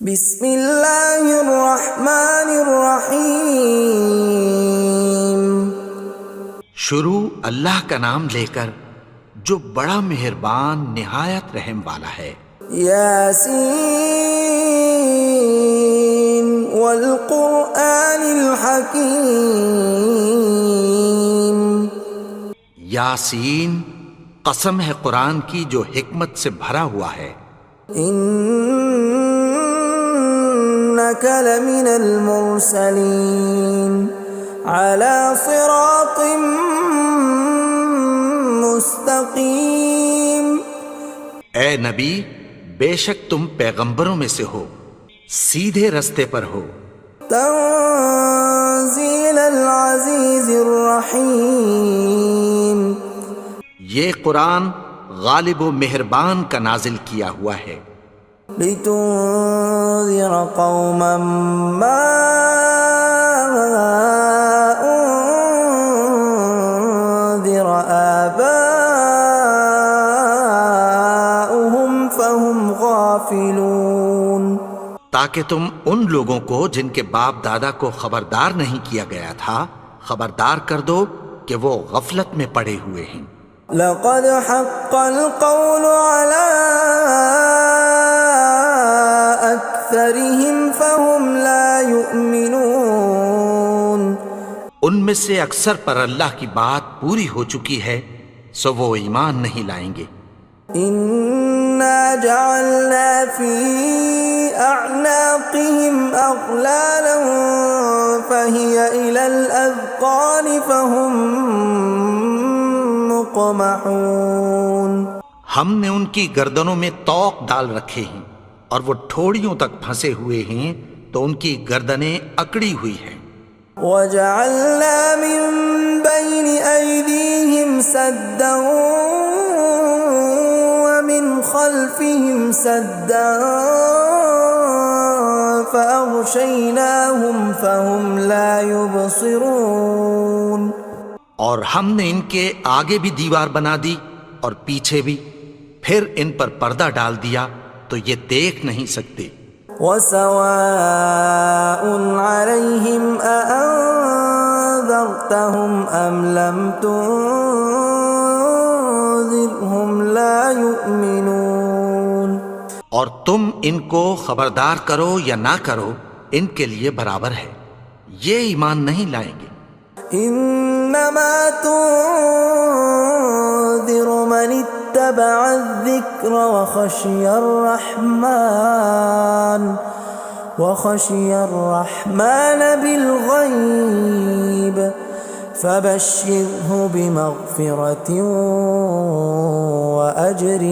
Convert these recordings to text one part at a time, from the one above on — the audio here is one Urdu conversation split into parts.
بسم اللہ الرحمن الرحیم۔ شروع اللہ کا نام لے کر جو بڑا مہربان نہایت رحم والا ہے۔ یاسین والقرآن الحکیم۔ یاسین، قسم ہے قرآن کی جو حکمت سے بھرا ہوا ہے۔ انک لمن المرسلین علی صراط مستقیم۔ اے نبی، بے شک تم پیغمبروں میں سے ہو، سیدھے رستے پر ہو۔ تنزیل العزیز الرحیم۔ یہ قرآن غالب و مہربان کا نازل کیا ہوا ہے۔ لتنذر قوما ما انذر آباؤهم فهم غافلون۔ تاکہ تم ان لوگوں کو جن کے باپ دادا کو خبردار نہیں کیا گیا تھا خبردار کر دو کہ وہ غفلت میں پڑے ہوئے ہیں۔ لقد حق القول على أكثرهم فهم لا يؤمنون۔ ان میں سے اکثر پر اللہ کی بات پوری ہو چکی ہے سو وہ ایمان نہیں لائیں گے۔ إنا جعلنا في أعناقهم أغلالا فهي إلى الأذقان فهم مقمحون۔ ہم نے ان کی گردنوں میں طوق ڈال رکھے ہیں اور وہ ٹھوڑیوں تک پھنسے ہوئے ہیں تو ان کی گردنیں اکڑی ہوئی ہیں۔ وَجَعَلْنَا مِن بَيْنِ أَيْدِيهِمْ سَدًّا وَمِنْ خَلْفِهِمْ سَدًّا فَأَغْشَيْنَاهُمْ فَهُمْ لَا يُبْصِرُونَ۔ اور ہم نے ان کے آگے بھی دیوار بنا دی اور پیچھے بھی، پھر ان پر پردہ ڈال دیا تو یہ دیکھ نہیں سکتے۔ وَسَوَاءٌ عَلَيْهِمْ أَأَنذَرْتَهُمْ أَمْ لَمْ تُنذِرْهُمْ لَا يُؤْمِنُونَ۔ اور تم ان کو خبردار کرو یا نہ کرو ان کے لیے برابر ہے، یہ ایمان نہیں لائیں گے۔ انما تنذر من اتبع الذکر وخشی الرحمن بالغیب فبشرہ بمغفرۃ واجر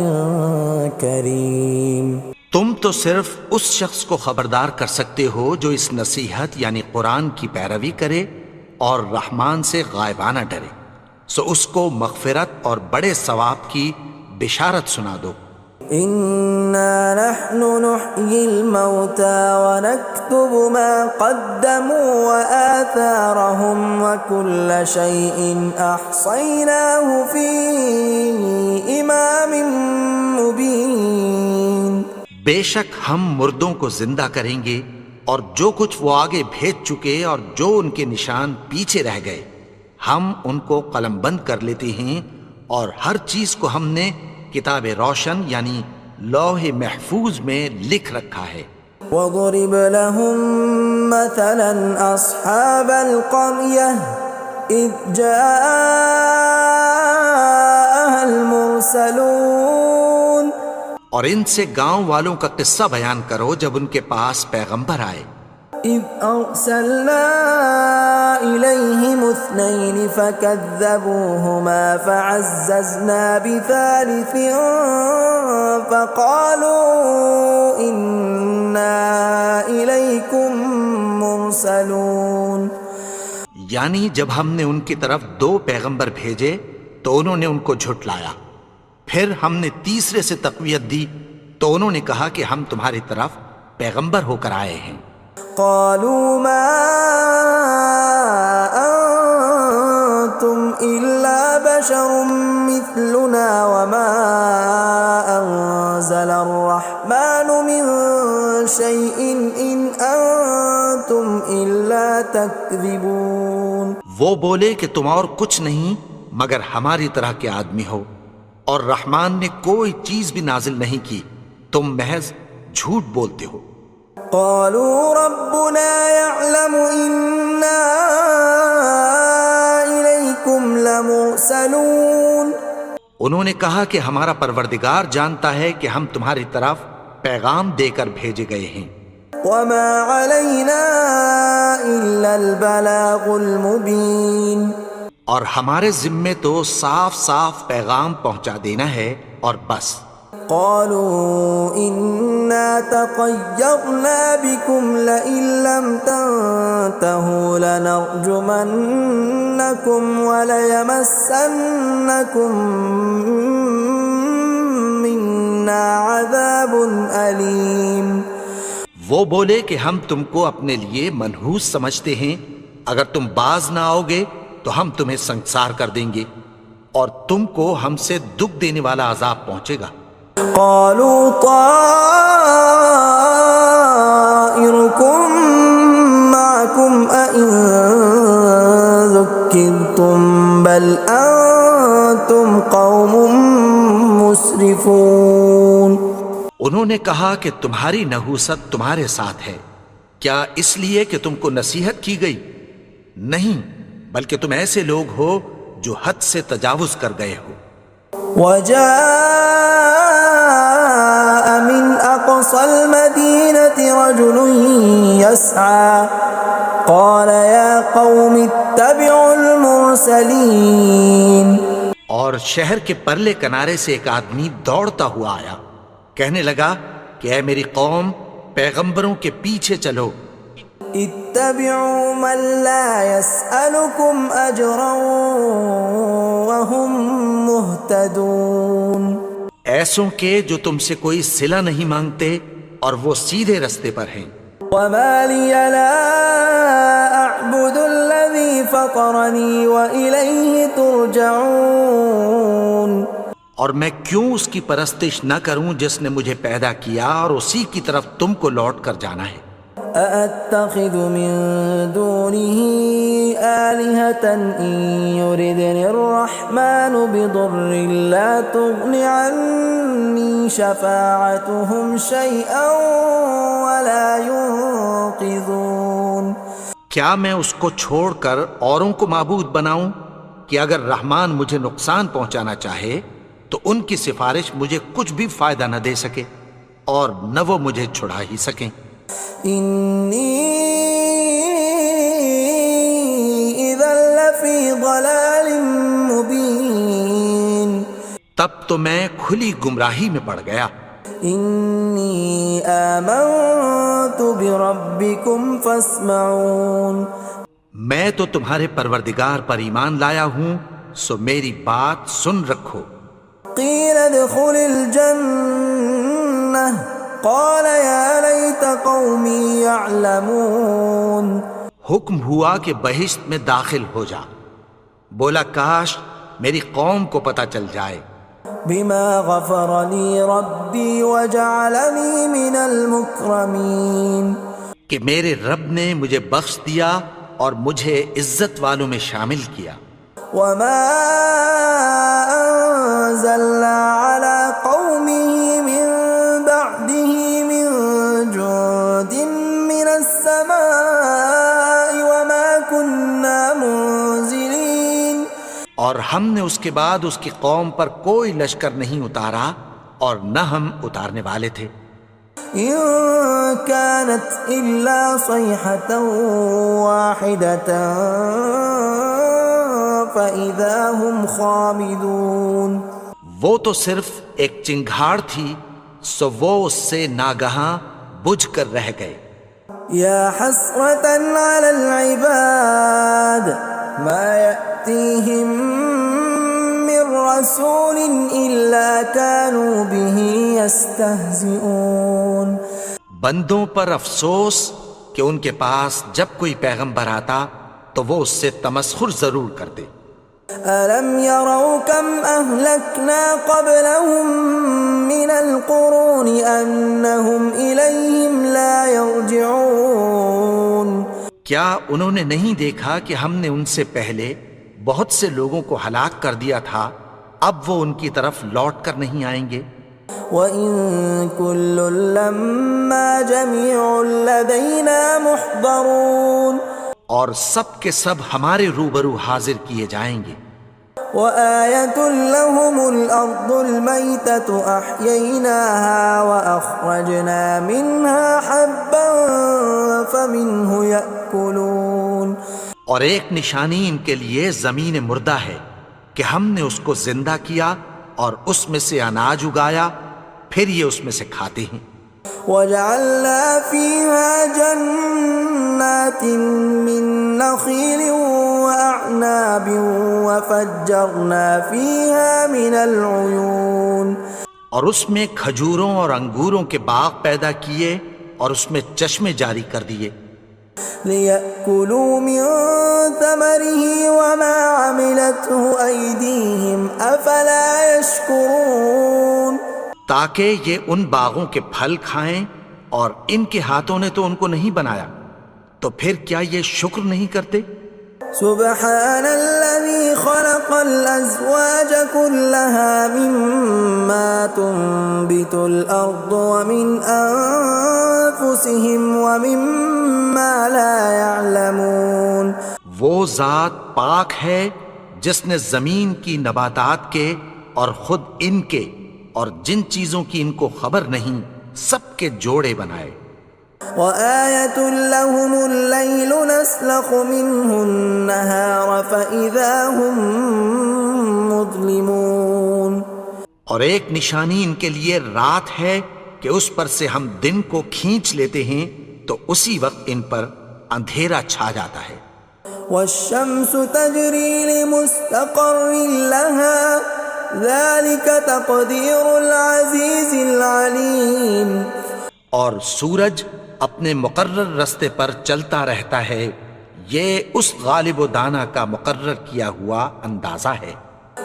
کریم۔ تم تو صرف اس شخص کو خبردار کر سکتے ہو جو اس نصیحت یعنی قرآن کی پیروی کرے اور رحمان سے غائبانہ ڈرے، سو اس کو مغفرت اور بڑے ثواب کی بشارت سنا دو۔ اِنَّا نَحْنُ نُحْيِي الْمَوْتَى وَنَكْتُبُ مَا قَدَّمُوا وَآثَارَهُمْ وَكُلَّ شَيْءٍ أَحْصَيْنَاهُ فِي إِمَامٍ مُبِينٍ۔ بے شک ہم مردوں کو زندہ کریں گے اور جو کچھ وہ آگے بھیج چکے اور جو ان کے نشان پیچھے رہ گئے ہم ان کو قلم بند کر لیتے ہیں، اور ہر چیز کو ہم نے کتاب روشن یعنی لوح محفوظ میں لکھ رکھا ہے۔ وَضُرِبَ لَهُم مَّثَلًا أَصْحَابَ الْقَرْيَةِ إِذْ جَاءَهَا الْمُرْسَلُونَ۔ اور ان سے گاؤں والوں کا قصہ بیان کرو جب ان کے پاس پیغمبر آئے۔ إِذْ أَرْسَلْنَا إِلَيْهِمُ اثْنَيْنِ فَكَذَّبُوهُمَا فَعَزَّزْنَا بِثَالِثٍ فَقَالُوا إِنَّا إِلَيْكُمْ مُرْسَلُونَ۔ یعنی جب ہم نے ان کی طرف 2 پیغمبر بھیجے تو انہوں نے ان کو جھٹلایا، پھر ہم نے تیسرے سے تقویت دی تو انہوں نے کہا کہ ہم تمہاری طرف پیغمبر ہو کر آئے ہیں۔ قالوا ما انتم الا بشر مثلنا وما انزل الرحمن من شيء إن أنتم إلا تكذبون. وہ بولے کہ تم اور کچھ نہیں مگر ہماری طرح کے آدمی ہو، اور رحمان نے کوئی چیز بھی نازل نہیں کی، تم محض جھوٹ بولتے ہو. قالوا ربنا يعلم إنا إليكم لمرسلون. انہوں نے کہا کہ ہمارا پروردگار جانتا ہے کہ ہم تمہاری طرف پیغام دے کر بھیجے گئے ہیں. وما علينا إلا البلاغ المبين. اور ہمارے ذمے تو صاف صاف پیغام پہنچا دینا ہے اور بس. قالوا إنا تطيرنا بكم لئن لم تنتهوا لنرجمنكم وليمسنكم منا عذاب أليم. وہ بولے کہ ہم تم کو اپنے لیے منحوس سمجھتے ہیں، اگر تم باز نہ آؤ گے تو ہم تمہیں سنسار کر دیں گے اور تم کو ہم سے دکھ دینے والا عذاب پہنچے گا. قالوا طائركم معكم أئن ذكرتم بل أنتم قوم مسرفون. انہوں نے کہا کہ تمہاری نحوست تمہارے ساتھ ہے، کیا اس لیے کہ تم کو نصیحت کی گئی؟ نہیں، بلکہ تم ایسے لوگ ہو جو حد سے تجاوز کر گئے ہو. وجاء من أقصى المدينة رجل يسعى قال يا قوم اتبعوا المرسلين. اور شہر کے پرلے کنارے سے ایک آدمی دوڑتا ہوا آیا، کہنے لگا کہ اے میری قوم، پیغمبروں کے پیچھے چلو. اتبعوا من لا يسألكم أجرا وهم مهتدون. ایسوں کے جو تم سے کوئی صلہ نہیں مانگتے اور وہ سیدھے رستے پر ہیں. وما لي لا أعبد الذي فطرني وإليه ترجعون. اور میں کیوں اس کی پرستش نہ کروں جس نے مجھے پیدا کیا اور اسی کی طرف تم کو لوٹ کر جانا ہے. أأتخذ من دونه آلهة إن يردني الرحمن بضر لا تغن عني شفاعتهم شيئا ولا ينقذون. کیا میں اس کو چھوڑ کر اوروں کو معبود بناؤں کہ اگر رحمان مجھے نقصان پہنچانا چاہے تو ان کی سفارش مجھے کچھ بھی فائدہ نہ دے سکے اور نہ وہ مجھے چھڑا ہی سکیں. إني إذا لفي ضلال مبين. تب تو میں کھلی گمراہی میں پڑ گیا. إني آمنت بربكم فاسمعون. میں تو تمہارے پروردگار پر ایمان لایا ہوں، سو میری بات سن رکھو. قيل ادخل الجنة قال يا ليت قومي يعلمون. حکم ہوا کہ بہشت میں داخل ہو جا. بولا کاش میری قوم کو پتہ چل جائے. بما غفر لي ربي وجعلني من المكرمين. کہ میرے رب نے مجھے بخش دیا اور مجھے عزت والوں میں شامل کیا. وما أنزلنا على قومه من بعده من جند من السماء وما كنا منزلين. اور ہم نے اس کے بعد اس کی قوم پر کوئی لشکر نہیں اتارا اور نہ ہم اتارنے والے تھے. إن كانت إلا صيحة واحدة فإذا هم خامدون. وہ تو صرف ایک چنگھاڑ تھی، سو وہ اس سے ناگہاں بجھ کر رہ گئے. يا حسرة على العباد ما يأتيهم من رسول إلا كانوا به يستهزئون. بندوں پر افسوس کہ ان کے پاس جب کوئی پیغمبر آتا تو وہ اس سے تمسخر ضرور کرتے. أَلَمْ يَرَوْا كَمْ أَهْلَكْنَا قَبْلَهُمْ مِنَ الْقُرُونِ أَنَّهُمْ إِلَيْهِمْ لَا يَرْجِعُونَ کیا انہوں نے نہیں دیکھا کہ ہم نے ان سے پہلے بہت سے لوگوں کو ہلاک کر دیا تھا، اب وہ ان کی طرف لوٹ کر نہیں آئیں گے؟ وَإِن كُلٌّ لَّمَّا جَمِيعٌ لَّدَيْنَا مُحْضَرُونَ اور سب کے سب ہمارے روبرو حاضر کیے جائیں گے۔ وَآيَةٌ لَّهُمُ الْأَرْضُ الْمَيْتَةُ أَحْيَيْنَاهَا وَأَخْرَجْنَا مِنْهَا حَبًّا فَمِنْهُ يَأْكُلُونَ اور ایک نشانی ان کے لیے زمین مردہ ہے کہ ہم نے اس کو زندہ کیا اور اس میں سے اناج اگایا، پھر یہ اس میں سے کھاتے ہیں۔ وَجَعَلْنَا فِيهَا جَنَّاتٍ مِّن نَّخِيلٍ وَأَعْنَابٍ وَفَجَّرْنَا فِيهَا مِنَ الْعُيُونِ اور اس میں کھجوروں اور انگوروں کے باغ پیدا کیے اور اس میں چشمے جاری کر دیے، لِيَأْكُلُوا مِن ثَمَرِهِ وَمَا عَمِلَتْهُ أَيْدِيهِمْ أَفَلَا يَشْكُرُونَ تاکہ یہ ان باغوں کے پھل کھائیں، اور ان کے ہاتھوں نے تو ان کو نہیں بنایا، تو پھر کیا یہ شکر نہیں کرتے؟ سبحان الذي خلق الأزواج كلها مما تنبت الأرض ومن أنفسهم ومما لا يعلمون وہ ذات پاک ہے جس نے زمین کی نباتات کے اور خود ان کے اور جن چیزوں کی ان کو خبر نہیں سب کے جوڑے بنائے۔ وَآيَةٌ لَّهُمُ اللَّيْلُ نَسْلَخُ مِنْهُ النَّهَارَ فَإِذَا هُمْ مُظْلِمُونَ اور ایک نشانی ان کے لیے رات ہے کہ اس پر سے ہم دن کو کھینچ لیتے ہیں تو اسی وقت ان پر اندھیرا چھا جاتا ہے۔ وَالشَّمْسُ تَجْرِي لِمُسْتَقَرٍّ لَّهَا ذَلِكَ تَقْدِيرُ الْعَزِيزِ الْعَلِيمِ اور سورج اپنے مقرر رستے پر چلتا رہتا ہے، یہ اس غالب و دانا کا مقرر کیا ہوا اندازہ ہے۔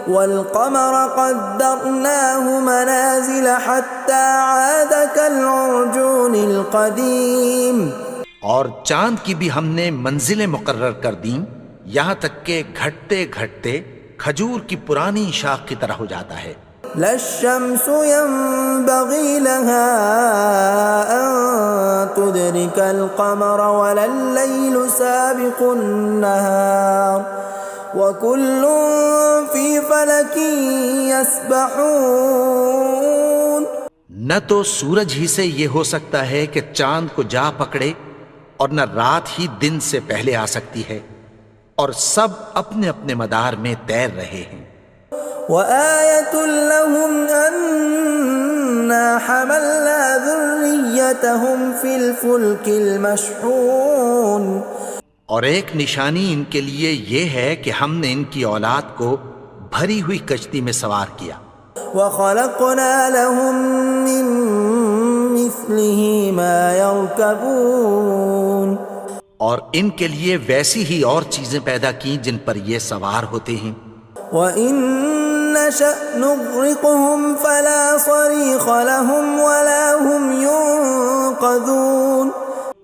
وَالْقَمَرَ قَدَّرْنَاهُ مَنَازِلَ حَتَّى عَادَ كَالْعُرْجُونِ الْقَدِيمِ اور چاند کی بھی ہم نے منزلیں مقرر کر دیں، یہاں تک کہ گھٹتے گھٹتے کھجور کی پرانی شاخ کی طرح ہو جاتا ہے۔ لا الشمس ينبغي لها أن تدرك القمر ولا الليل سابق النهار وكل في فلك يسبحون نہ تو سورج ہی سے یہ ہو سکتا ہے کہ چاند کو جا پکڑے، اور نہ رات ہی دن سے پہلے آ سکتی ہے، اور سب اپنے اپنے مدار میں تیر رہے ہیں۔ وَآيَةٌ لَّهُمْ أَنَّا حَمَلْنَا ذُرِّيَّتَهُمْ فِي الْفُلْكِ الْمَشْحُونِ اور ایک نشانی ان کے لیے یہ ہے کہ ہم نے ان کی اولاد کو بھری ہوئی کشتی میں سوار کیا۔ وَخَلَقْنَا لَهُم مِّن مِّثْلِهِ مَا يَرْكَبُونَ اور ان کے لیے ویسی ہی اور چیزیں پیدا کی جن پر یہ سوار ہوتے ہیں۔ وَإِن نَّشَأْ نُغْرِقْهُمْ فَلَا صَرِيخَ لَهُمْ وَلَا هُمْ يُنقَذُونَ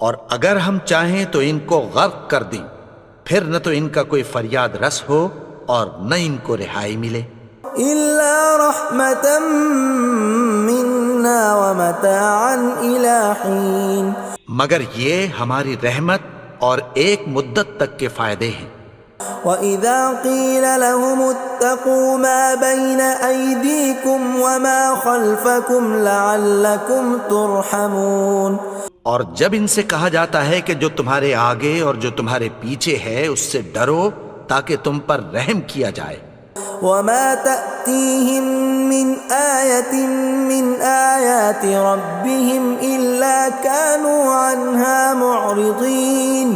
اور اگر ہم چاہیں تو ان کو غرق کر دیں، پھر نہ تو ان کا کوئی فریاد رس ہو اور نہ ان کو رہائی ملے۔ إِلَّا رَحْمَةً مِّنَّا وَمَتَاعًا إِلَىٰ حِينٍ مگر یہ ہماری رحمت اور ایک مدت تک کے فائدے ہیں۔ وَإِذَا قِيلَ لَهُمُ اتَّقُوا مَا بَيْنَ أَيْدِيكُمْ وَمَا خَلْفَكُمْ لَعَلَّكُمْ تُرْحَمُونَ اور جب ان سے کہا جاتا ہے کہ جو تمہارے آگے اور جو تمہارے پیچھے ہے اس سے ڈرو تاکہ تم پر رحم کیا جائے۔ وَمَا تَأْتِيهِم مِّنْ آيَةٍ مِّنْ آيَاتِ رَبِّهِمْ إِلَّا كَانُوا عَنْهَا مُعْرِضِينَ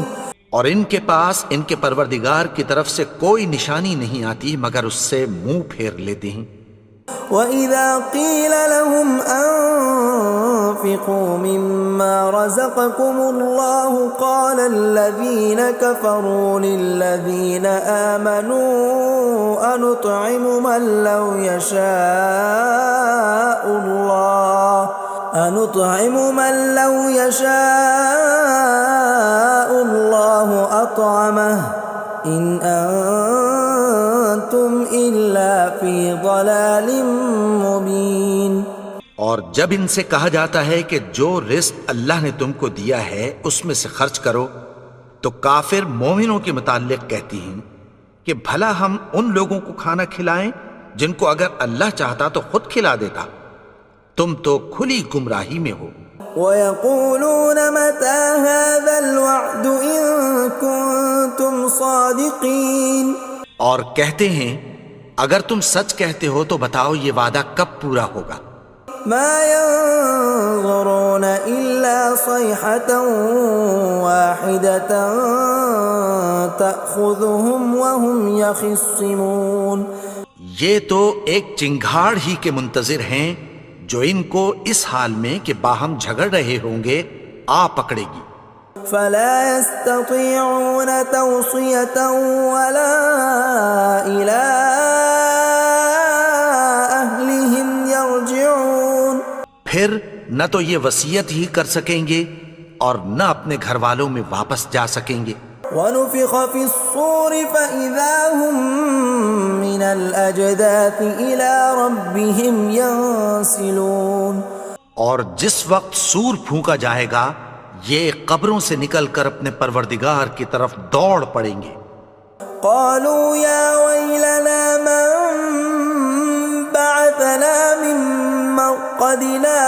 اور ان کے پاس ان کے پروردگار کی طرف سے کوئی نشانی نہیں آتی مگر اس سے منہ پھیر لیتے ہیں۔ وَإِذَا قِيلَ لَهُمْ أَنفِقُوا مِمَّا رَزَقَكُمُ اللَّهُ قَالَ الَّذِينَ كَفَرُوا لِلَّذِينَ آمَنُوا أَنُطْعِمُ مَن لَّوْ يَشَاءُ اللَّهُ أَطْعَمَهُ إِنْ أَنْتُمْ إِلَّا فِي ضَلَالٍ مُبِينٍ۔ اور جب ان سے کہا جاتا ہے کہ جو رزق اللہ نے تم کو دیا ہے اس میں سے خرچ کرو، تو کافر مومنوں کے متعلق کہتی ہیں کہ بھلا ہم ان لوگوں کو کھانا کھلائیں جن کو اگر اللہ چاہتا تو خود کھلا دیتا، تم تو کھلی گمراہی میں ہو۔ وَيَقُولُونَ مَتَى هَذَا الْوَعْدُ إِن كُنتُمْ صَادِقِينَ، اور کہتے ہیں اگر تم سچ کہتے ہو تو بتاؤ یہ وعدہ کب پورا ہوگا۔ مَا يَنظُرُونَ إِلَّا صَيْحَةً وَاحِدَةً تَأْخُذُهُمْ وَهُمْ يَخِصِّمُونَ، یہ تو ایک چنگھاڑ ہی کے منتظر ہیں جو ان کو اس حال میں کہ باہم جھگڑ رہے ہوں گے آ پکڑے گی۔ فَلَا يَسْتَطِيعُونَ تَوْصِيَةً وَلَا إِلَىٰ أَهْلِهِمْ يَرْجِعُونَ، پھر نہ تو یہ وصیت ہی کر سکیں گے اور نہ اپنے گھر والوں میں واپس جا سکیں گے۔ وَنُفِخَ فِي الصُّورِ فَإِذَا هُم مِّنَ الْأَجْدَاثِ إِلَىٰ رَبِّهِمْ يَنسِلُونَ، اور جس وقت سور پھونکا جائے گا یہ قبروں سے نکل کر اپنے پروردگار کی طرف دوڑ پڑیں گے۔ قَالُوا يَا وَيْلَنَا مَن بَعَثَنَا مِن مَّرْقَدِنَا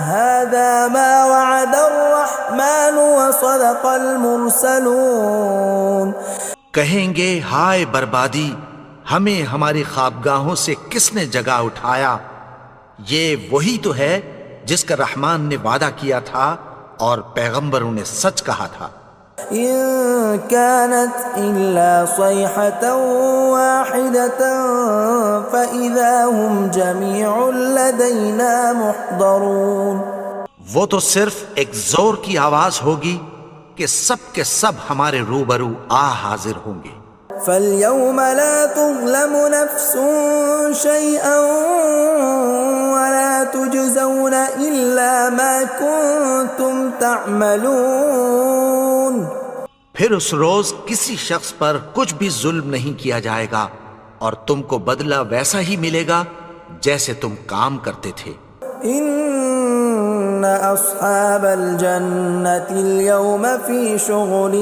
هَٰذَا مَا وَعَدَ الرَّحْمَٰنُ وَصَدَقَ الْمُرْسَلُونَ، کہیں گے ہائے بربادی، ہمیں ہماری خوابگاہوں سے کس نے جگا اٹھایا، یہ وہی تو ہے جس کا رحمان نے وعدہ کیا تھا اور پیغمبروں نے سچ کہا تھا۔ إِن كَانَتْ إِلَّا صَيْحَةً وَاحِدَةً فَإِذَا هُمْ جَمِيعٌ لَدَيْنَا مُحْضَرُونَ، وہ تو صرف ایک زور کی آواز ہوگی کہ سب کے سب ہمارے روبرو آ حاضر ہوں گے۔ فَالْيَوْمَ لَا تُظْلَمُ نَفْسٌ شَيْئًا وَلَا تُجْزَوْنَ إِلَّا مَا كُنتُمْ تَعْمَلُونَ، پھر اس روز کسی شخص پر کچھ بھی ظلم نہیں کیا جائے گا اور تم کو بدلہ ویسا ہی ملے گا جیسے تم کام کرتے تھے۔ إِنَّ أَصْحَابَ الْجَنَّةِ الْيَوْمَ فِي شُغُلٍ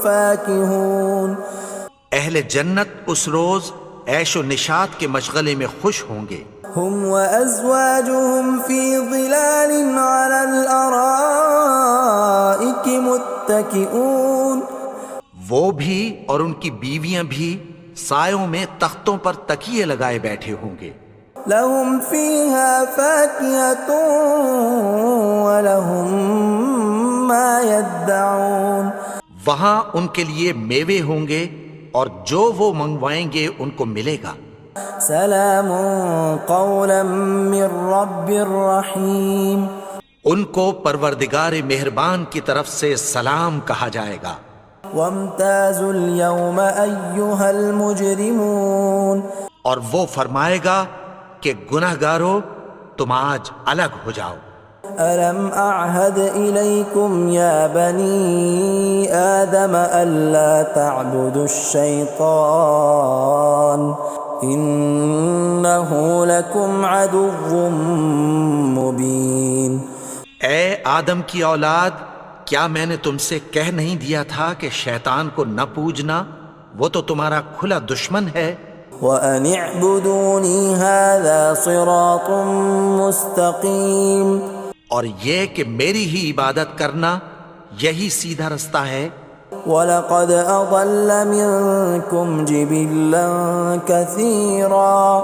فَاكِهُونَ، اہل جنت اس روز عیش و نشاط کے مشغلے میں خوش ہوں گے۔ هُمْ وَأَزْوَاجُهُمْ فِي ظِلَالٍ عَلَى الْأَرَائِكِ مُتَّكِئُونَ، وہ بھی اور ان کی بیویاں بھی سایوں میں تختوں پر تکیے لگائے بیٹھے ہوں گے۔ لَهُمْ فِيهَا فَاكِهَةٌ وَلَهُمْ مَا يَدَّعُونَ، وہاں ان کے لیے میوے ہوں گے اور جو وہ منگوائیں گے ان کو ملے گا۔ سلام قولا من رب رحیم، ان کو پروردگار مہربان کی طرف سے سلام کہا جائے گا۔ وامتازوا اليوم ایھا المجرمون، اور وہ فرمائے گا کہ گنہگارو تم آج الگ ہو جاؤ۔ ألم أعهد إليكم يا بني آدم ألا تعبدوا الشيطان إنه لكم عدو مبين۔ اے آدم کی اولاد، کیا میں نے تم سے کہہ نہیں دیا تھا کہ شیطان کو نہ پوجنا، وہ تو تمہارا کھلا دشمن ہے۔ وَأَنِ اعْبُدُونِي هَذَا صِرَاطٌ مُسْتَقِيمٌ، اور یہ کہ میری ہی عبادت کرنا یہی سیدھا رستہ ہے۔ وَلَقَدْ أَضَلَّ مِنكُمْ جِبِلًّا كَثِيرًا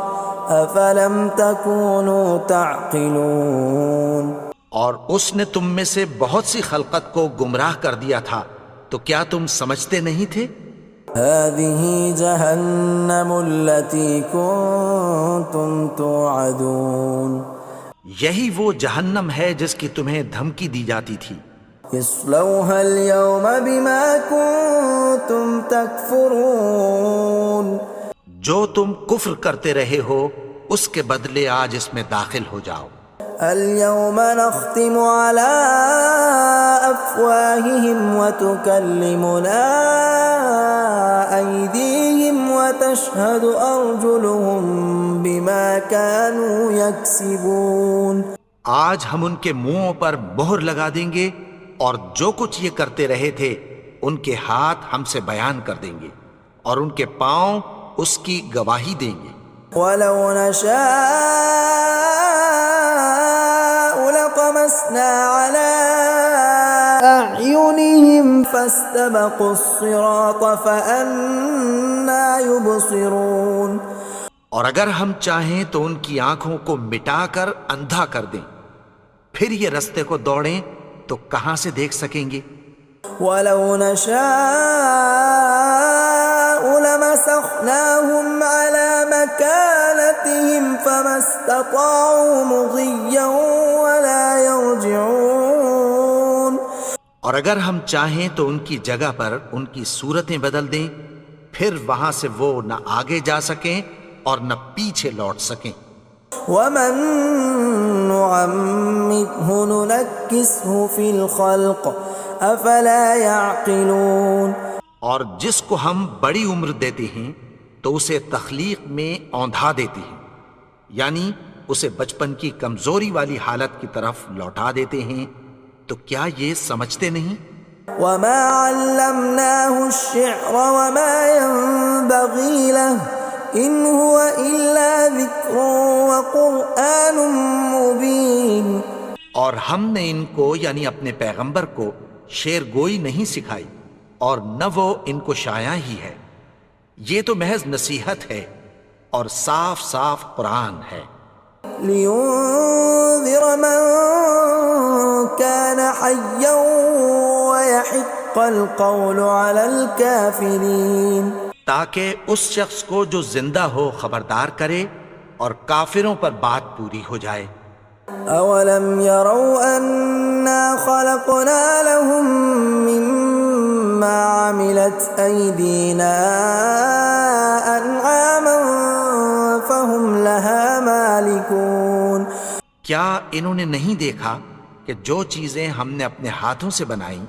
أَفَلَمْ تَكُونُوا تَعْقِلُونَ، اور اس نے تم میں سے بہت سی خلقت کو گمراہ کر دیا تھا، تو کیا تم سمجھتے نہیں تھے؟ هذه جهنم التي كنتم توعدون یہی وہ جہنم ہے جس کی تمہیں دھمکی دی جاتی تھی. اصلوها اليوم بما كنتم تكفرون جو تم کفر کرتے رہے ہو اس کے بدلے آج اس میں داخل ہو جاؤ. اليوم نختم على أفواههم وتكلمنا أيديهم وتشهد أرجلهم بما كانوا يكسبون. آج ہم ان کے منہوں پر مہر لگا دیں گے اور جو کچھ یہ کرتے رہے تھے ان کے ہاتھ ہم سے بیان کر دیں گے اور ان کے پاؤں اس کی گواہی دیں گے. ولو نشاء لطمسنا على أعينهم فاستبقوا الصراط فأنى يبصرون. اور اگر ہم چاہیں تو ان کی آنکھوں کو مٹا کر اندھا کر دیں، پھر یہ رستے کو دوڑیں تو کہاں سے دیکھ سکیں گے. ولو نشاء لمسخناهم على مكانتهم فما استطاعوا مضيا ولا يرجعون. اور اگر ہم چاہیں تو ان کی جگہ پر ان کی صورتیں بدل دیں، پھر وہاں سے وہ نہ آگے جا سکیں اور نہ پیچھے لوٹ سکیں. ومن نعمره ننكسه في الخلق افلا يعقلون. اور جس کو ہم بڑی عمر دیتے ہیں تو اسے تخلیق میں اوندھا دیتے ہیں، یعنی اسے بچپن کی کمزوری والی حالت کی طرف لوٹا دیتے ہیں. تو کیا یہ سمجھتے نہیں؟ وما علمناه الشعر وما ينبغي له ان هو الا ذکر وقرآن مبین. اور ہم نے ان کو یعنی اپنے پیغمبر کو شعر گوئی نہیں سکھائی اور نہ وہ ان کو شایع ہی ہے، یہ تو محض نصیحت ہے اور صاف صاف قرآن ہے. لينذر من كان حيا ويحق القول على الكافرين. تاکہ اس شخص کو جو زندہ ہو خبردار کرے اور کافروں پر بات پوری ہو جائے. اولم يروا انا خلقنا لهم مما عملت ايدينا انعاما فهم لها مالكون. کیا انہوں نے نہیں دیکھا کہ جو چیزیں ہم نے اپنے ہاتھوں سے بنائیں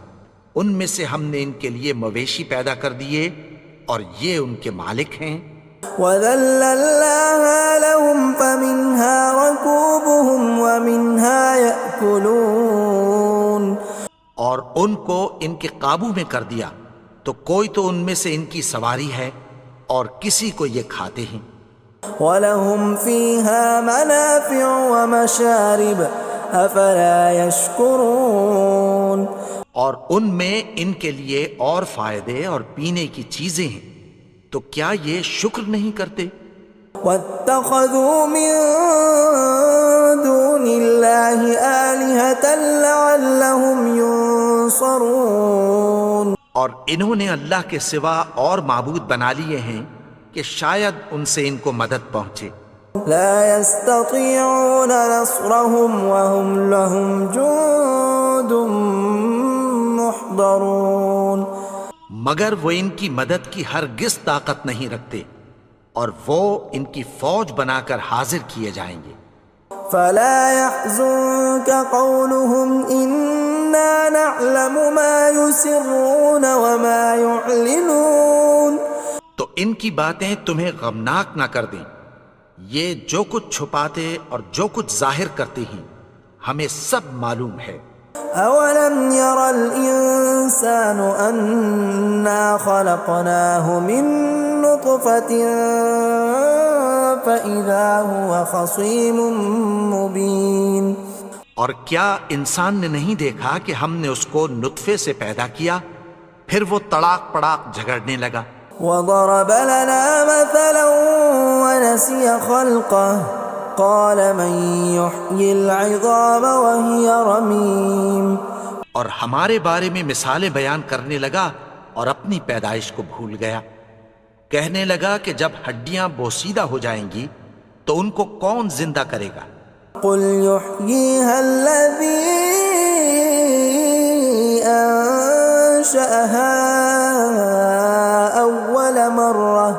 ان میں سے ہم نے ان کے لیے مویشی پیدا کر دیے اور یہ ان کے مالک ہیں. وَذَلَّلْنَاهَا لَهُمْ فَمِنْهَا رَكُوبُهُمْ وَمِنْهَا يَأْكُلُونَ. اور ان کو ان کے قابو میں کر دیا تو کوئی تو ان میں سے ان کی سواری ہے اور کسی کو یہ کھاتے ہیں. وَلَهُمْ فِيهَا مَنَافِعُ وَمَشَارِبُ أَفَلَا يَشْكُرُونَ. اور ان میں ان کے لیے اور فائدے اور پینے کی چیزیں ہیں، تو کیا یہ شکر نہیں کرتے؟ وَاتَّخَذُوا مِن دُونِ اللَّهِ آلِهَةً لَعَلَّهُمْ يُنصَرُونَ. اور انہوں نے اللہ کے سوا اور معبود بنا لیے ہیں کہ شاید ان سے ان کو مدد پہنچے. لا يستطيعون نصرهم وهم لهم جند محضرون. مگر وہ ان کی مدد کی ہرگز طاقت نہیں رکھتے اور وہ ان کی فوج بنا کر حاضر کیے جائیں گے. فلا يحزنك قولهم إنا نعلم ما يسرون وما يعلنون. تو ان کی باتیں تمہیں غمناک نہ کر دیں، یہ جو کچھ چھپاتے اور جو کچھ ظاہر کرتے ہیں ہمیں سب معلوم ہے. أولم ير الإنسان أنا خلقناه من نطفة فإذا هو خصيم مبين. اور کیا انسان نے نہیں دیکھا کہ ہم نے اس کو نطفے سے پیدا کیا پھر وہ تڑاک پڑاک جھگڑنے لگا. وضرب لنا مثلا ونسي خلقه قال من يحيي العظام وهي رميم. اور ہمارے بارے میں مثالیں بیان کرنے لگا اور اپنی پیدائش کو بھول گیا. کہنے لگا کہ جب ہڈیاں بوسیدہ ہو جائیں گی تو ان کو کون زندہ کرے گا؟ قل يحييها الذي أنشأها أول مرة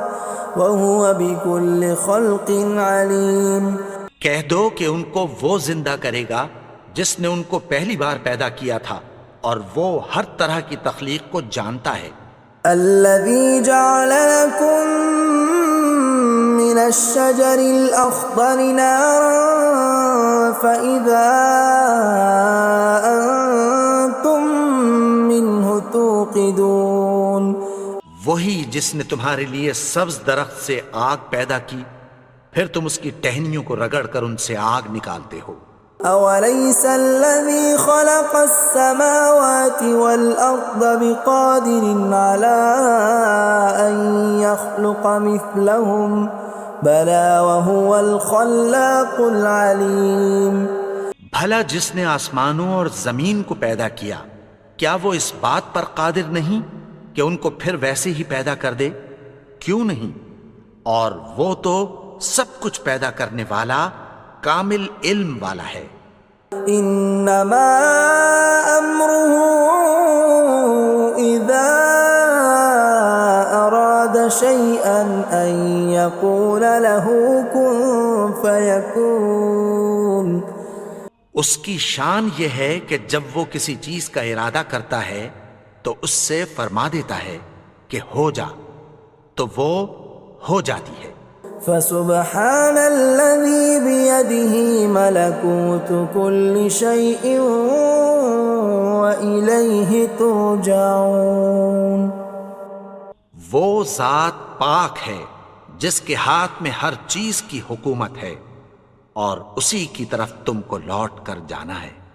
وهو بكل خلق عليم۔ کہہ دو کہ ان کو وہ زندہ کرے گا جس نے ان کو پہلی بار پیدا کیا تھا اور وہ ہر طرح کی تخلیق کو جانتا ہے۔ الذي جعل لكم من الشجر الأخضر نارا فإذا أنتم منه توقدون۔ وہی جس نے تمہارے لیے سبز درخت سے آگ پیدا کی، پھر تم اس کی ٹہنیوں کو رگڑ کر ان سے آگ نکالتے ہو۔ أوليس الذي خلق السماوات والأرض بقادر على أن يخلق مثلهم بلى وهو الخلاق العليم۔ بھلا جس نے آسمانوں اور زمین کو پیدا کیا، کیا وہ اس بات پر قادر نہیں کہ ان کو پھر ویسے ہی پیدا کر دے؟ کیوں نہیں؟ اور وہ تو سب کچھ پیدا کرنے والا، کامل علم والا ہے۔ انما امره اذا اراد شيئا ان يقول له كن فيكون۔ اس کی شان یہ ہے کہ جب وہ کسی چیز کا ارادہ کرتا ہے تو اس سے فرما دیتا ہے کہ ہو جا، تو وہ ہو جاتی ہے۔ فسبحان الذي بيده ملكوت كل شيء وإليه ترجعون۔ وہ ذات پاک ہے جس کے ہاتھ میں ہر چیز کی حکومت ہے اور اسی کی طرف تم کو لوٹ کر جانا ہے۔